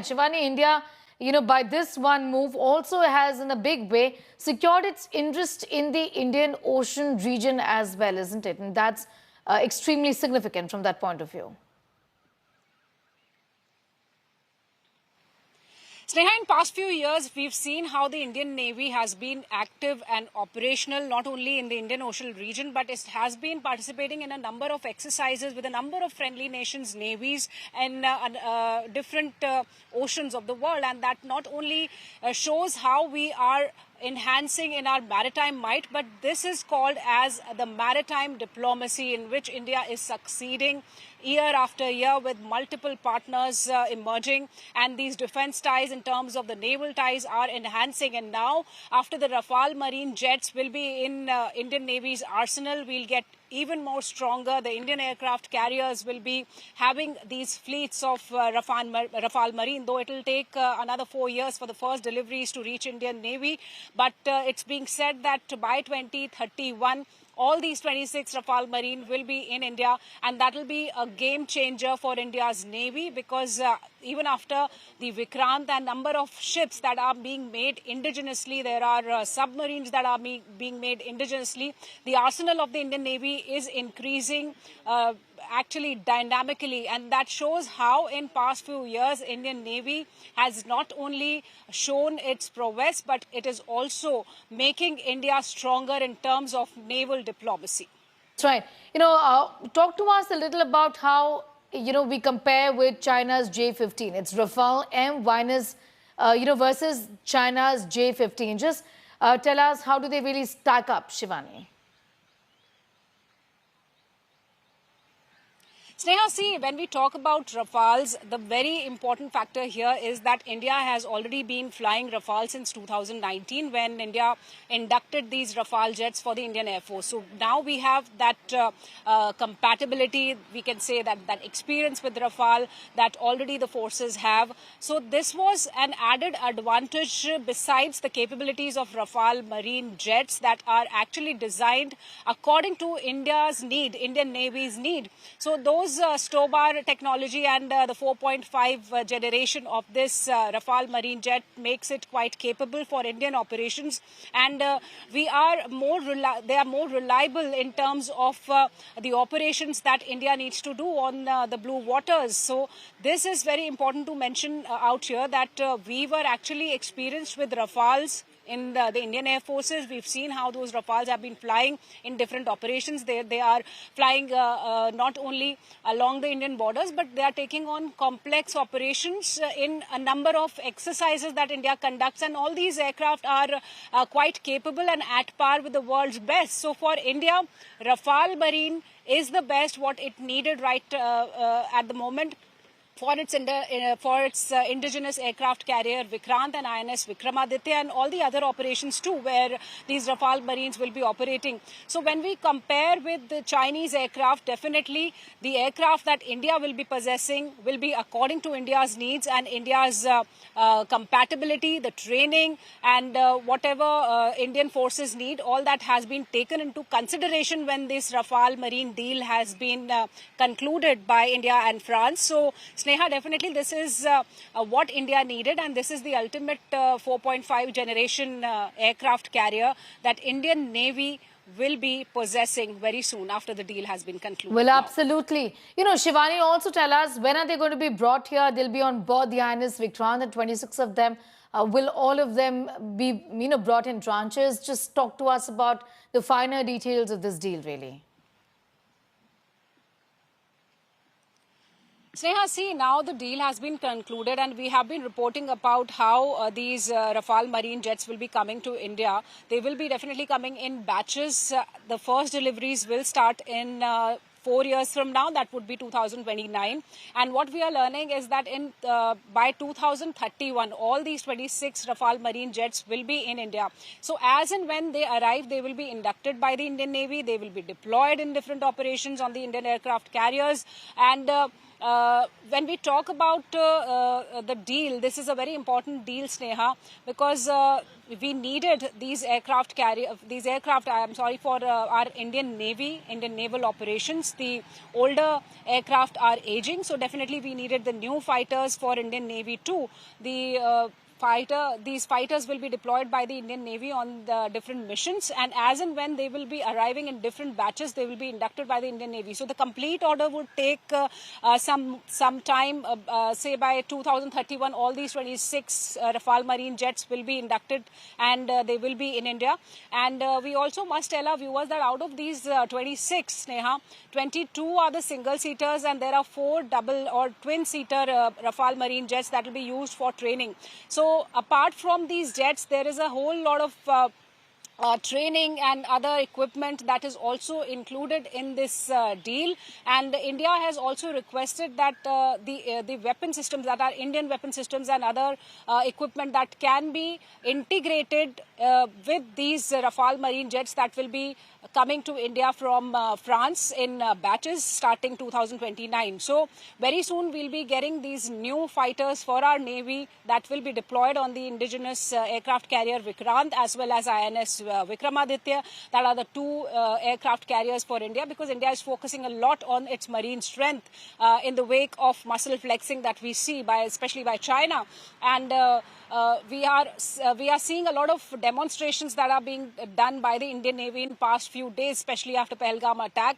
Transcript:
Shivani, India, by this one move also has in a big way secured its interest in the Indian Ocean region as well, isn't it? And that's extremely significant from that point of view. Sneha, in past few years, we've seen how the Indian Navy has been active and operational not only in the Indian Ocean region, but it has been participating in a number of exercises with a number of friendly nations' navies and different oceans of the world. And that not only shows how we are enhancing in our maritime might, but this is called as the maritime diplomacy, in which India is succeeding year after year with multiple partners emerging, and these defense ties in terms of the naval ties are enhancing. And now, after the Rafale marine jets will be in Indian Navy's arsenal, we'll get even more stronger. The Indian aircraft carriers will be having these fleets of Rafale Marine, though it will take another 4 years for the first deliveries to reach Indian Navy. But it's being said that by 2031, all these 26 Rafale Marine will be in India, and that will be a game changer for India's Navy, because even after the Vikrant and number of ships that are being made indigenously, there are submarines that are being made indigenously. The arsenal of the Indian Navy is increasing actually dynamically, and that shows how in past few years Indian Navy has not only shown its prowess, but it is also making India stronger in terms of naval diplomacy. That's right. Talk to us a little about how we compare with China's J-15. It's Rafale M versus China's J-15. Just tell us, how do they really stack up, Shivani? Sneha, see, when we talk about Rafales, the very important factor here is that India has already been flying Rafale since 2019, when India inducted these Rafale jets for the Indian Air Force. So now we have that compatibility, we can say that experience with Rafale that already the forces have. So this was an added advantage besides the capabilities of Rafale marine jets that are actually designed according to India's need, Indian Navy's need. So those Stobar technology and the 4.5 generation of this Rafale marine jet makes it quite capable for Indian operations, and they are more reliable in terms of the operations that India needs to do on the blue waters. So this is very important to mention out here, that we were actually experienced with Rafales in the Indian Air Forces. We've seen how those Rafales have been flying in different operations. They are flying not only along the Indian borders, but they are taking on complex operations in a number of exercises that India conducts. And all these aircraft are quite capable and at par with the world's best. So for India, Rafale Marine is the best what it needed right at the moment for its indigenous aircraft carrier Vikrant and INS Vikramaditya, and all the other operations too, where these Rafale Marines will be operating. So when we compare with the Chinese aircraft, definitely the aircraft that India will be possessing will be according to India's needs and India's compatibility, the training, and whatever Indian forces need. All that has been taken into consideration when this Rafale Marine deal has been concluded by India and France. So Sneha, definitely this is what India needed, and this is the ultimate 4.5 generation aircraft carrier that Indian Navy will be possessing very soon after the deal has been concluded. Well, absolutely. Shivani, also tell us, when are they going to be brought here? They'll be on board the INS Vikrant, and 26 of them. Will all of them be brought in tranches? Just talk to us about the finer details of this deal, really. Sneha, see, now the deal has been concluded, and we have been reporting about how these Rafale marine jets will be coming to India. They will be definitely coming in batches. The first deliveries will start in 4 years from now. That would be 2029. And what we are learning is that by 2031, all these 26 Rafale marine jets will be in India. So as and when they arrive, they will be inducted by the Indian Navy. They will be deployed in different operations on the Indian aircraft carriers, and when we talk about the deal, this is a very important deal, Sneha, because we needed these aircraft for our Indian Navy, Indian naval operations. The older aircraft are aging, so definitely we needed the new fighters for Indian Navy too. These fighters will be deployed by the Indian Navy on the different missions, and as and when they will be arriving in different batches, they will be inducted by the Indian Navy. So the complete order would take some time, say by 2031, all these 26 Rafale Marine jets will be inducted, and they will be in India. And we also must tell our viewers that out of these 26, Sneha, 22 are the single-seaters, and there are 4 double or twin-seater Rafale Marine jets that will be used for training. So apart from these jets, there is a whole lot of training and other equipment that is also included in this deal, and India has also requested that the weapon systems, that are Indian weapon systems and other equipment that can be integrated with these Rafale Marine jets that will be coming to India from France in batches starting 2029. So very soon we'll be getting these new fighters for our Navy that will be deployed on the indigenous aircraft carrier Vikrant as well as INS Vikramaditya. That are the 2 aircraft carriers for India, because India is focusing a lot on its marine strength in the wake of muscle flexing that we see especially by China. And we are seeing a lot of demonstrations that are being done by the Indian Navy in past few days, especially after Pahalgam attack.